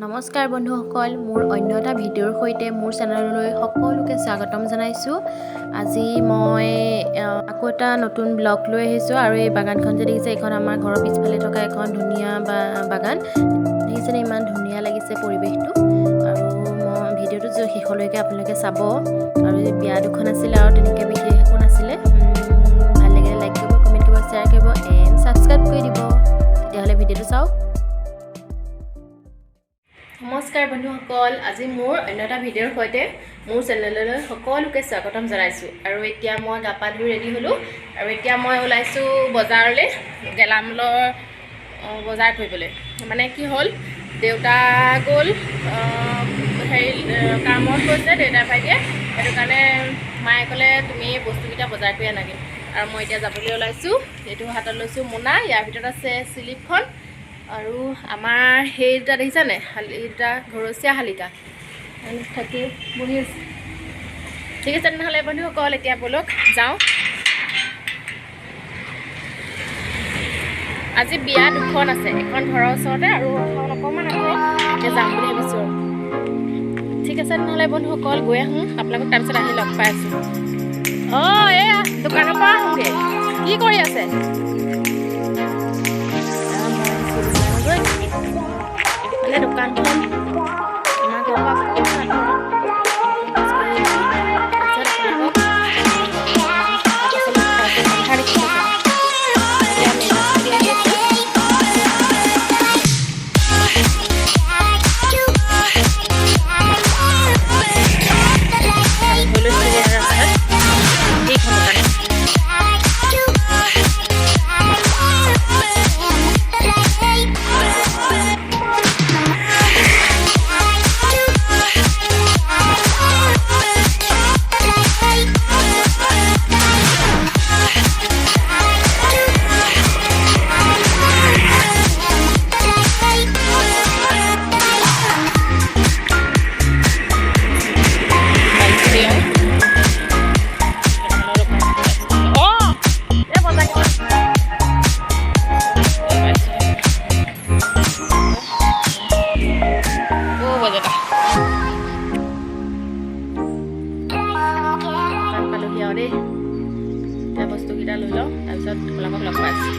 নমস্কাৰ বন্ধুসকল, মোৰ অন্য এটা ভিডিঅ'ৰ সৈতে মোৰ চেনেললৈ সকলোকে স্বাগতম জনাইছোঁ। আজি মই আকৌ এটা নতুন ব্লগ লৈ আহিছোঁ আৰু এই বাগানখন যে দেখিছে, এইখন আমাৰ ঘৰৰ পিছফালে থকা এখন ধুনীয়া বাগান। দেখিছেনে, ইমান ধুনীয়া লাগিছে পৰিৱেশটো। আৰু মই ভিডিঅ'টো শেষলৈকে আপোনালোকে চাব। আৰু বিয়া দুখন আছিলে আৰু তেনেকৈ বিশেষ একো নাছিলে। ভাল লাগিলে লাইক কৰিব, কমেণ্ট কৰিব, শ্বেয়াৰ কৰিব এণ্ড ছাবস্ক্ৰাইব কৰি দিব। তেতিয়াহ'লে ভিডিঅ'টো চাওক। নমস্কাৰ বন্ধুসকল, আজি মোৰ অন্য এটা ভিডিঅ'ৰ সৈতে মোৰ চেনেললৈ সকলোকে স্বাগতম জনাইছোঁ। আৰু এতিয়া মই গা পা ধুই ৰেডি হ'লোঁ আৰু এতিয়া মই ওলাইছোঁ বজাৰলৈ, গেলামালৰ বজাৰ কৰিবলৈ। মানে কি হ'ল, দেউতা গ'ল কামত গৈছে, দেউতা ভাইটিয়ে। সেইটো কাৰণে মায়ে ক'লে তুমি বস্তুকেইটা বজাৰ কৰি আনাগৈ। আৰু মই এতিয়া যাবলৈ ওলাইছোঁ। এইটো হাতত লৈছোঁ মোনা, ইয়াৰ ভিতৰত আছে স্লিপখন আৰু আমাৰ সেই দুটা দেখিছানে, দুটা ঘৰচীয়া শালিকা থাকি বহি আছে। ঠিক আছে তেনেহ'লে বন্ধুসকল, এতিয়া ব'লক যাওঁ। আজি বিয়া দুখন আছে, এখন ঘৰৰ ওচৰতে আৰু এখন অকণমান আছে। এতিয়া যাম বুলি ভাবিছোঁ আৰু। ঠিক আছে তেনেহ'লে বন্ধুসকল, গৈ আহোঁ, আপোনালোকক তাৰপিছত আহি লগ পাই আছোঁ। অঁ, এয়া দোকানৰ পৰা আহোঁগৈ। কি কৰি আছে? মানে দোকানখন আমাৰ ঘৰৰ পৰা দেই। এতিয়া বস্তুকেইটা লৈ লওঁ, তাৰপিছত আপোনালোকক লগ পাই আছোঁ।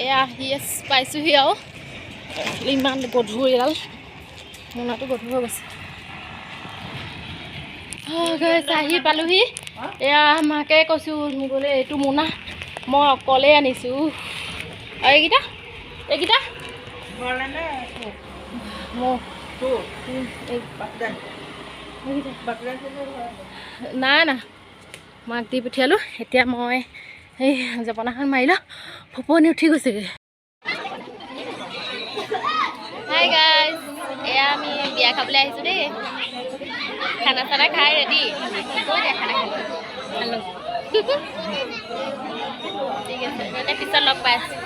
এয়া আহি পাইছোঁহি আৰু ইমান গধুৰ, এডাল মোনাটো গধুৰ হৈ গৈছে। আহি পালোহি। এয়া মাকে কৈছোঁ নিবলৈ, এইটো মোনা মই অকলে আনিছোঁ। আৰু এইকেইটা নাই না, মাক দি পঠিয়ালোঁ। এতিয়া মই সেই জপনাখন মাৰিলোঁ, ফপনি উঠি গৈছেগৈ। হাই গাইজ, এয়া আমি বিয়া খাবলৈ আহিছোঁ দেই। খানা চানা খাই ৰেডি। খানা খালোঁ। ঠিক আছে, এতিয়া পিছত লগ পাই আছোঁ।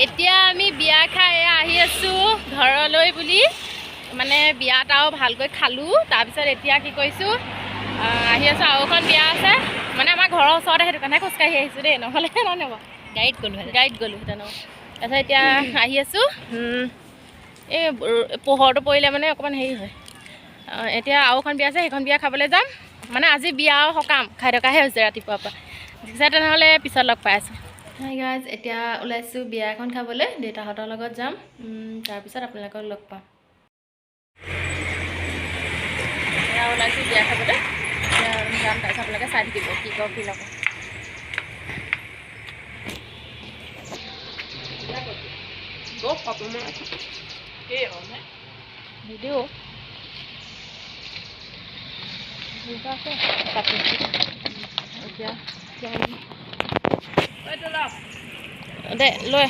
এতিয়া আমি বিয়া খাই আহি আছোঁ ঘৰলৈ বুলি। মানে বিয়াত আৰু ভালকৈ খালোঁ। তাৰপিছত এতিয়া কি কৰিছোঁ, আহি আছোঁ, আৰু এখন বিয়া আছে। মানে আমাৰ ঘৰৰ ওচৰতে, সেইটো কাৰণে খোজকাঢ়ি আহিছোঁ দেই, নহ'লে নহ'ব। গাড়ীত গ'লোহেঁতেন। তাৰপিছত এতিয়া আহি আছোঁ। এই পোহৰটো পৰিলে মানে অকণমান হেৰি হয়। এতিয়া আৰু এখন বিয়া আছে, সেইখন বিয়া খাবলৈ যাম। মানে আজি বিয়া আৰু সকাম খাই থকাহে হৈছে ৰাতিপুৱাৰ পৰা। ঠিক আছে তেনেহ'লে পিছত লগ পাই আছোঁ। হাই গাইজ, এতিয়া ওলাইছোঁ বিয়া এখন খাবলৈ, দেউতাহঁতৰ লগত যাম। তাৰপিছত আপোনালোকক লগ পাম। ওলাইছোঁ বিয়া খাবলৈ, যাম। আপোনালোকে চাই থাকিব কি কওঁ কি নকওঁ ভিডিঅ' দে লৈ